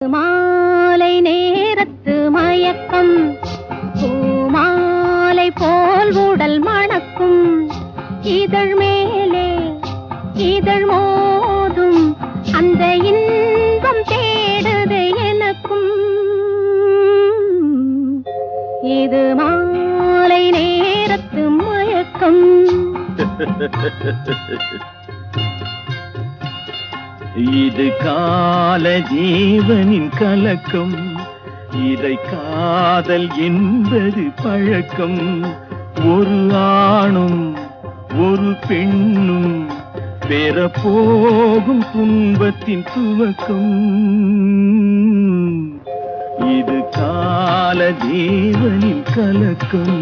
மாலை நேரத்து மயக்கம் பூமாலை போல் உடல் மணக்கும் இதழ் மேலே இதழ் மோதும் அந்த இன்பம் தேடுது எனக்கும் இது மாலை நேரத்து மயக்கம் இது கால ஜீவனின் கலக்கம் இதை காதல் என்பது பழக்கம் ஒரு ஆணும் ஒரு பெண்ணும் பெற போகும் துன்பத்தின் துவக்கம் இது கால ஜீவனின் கலக்கம்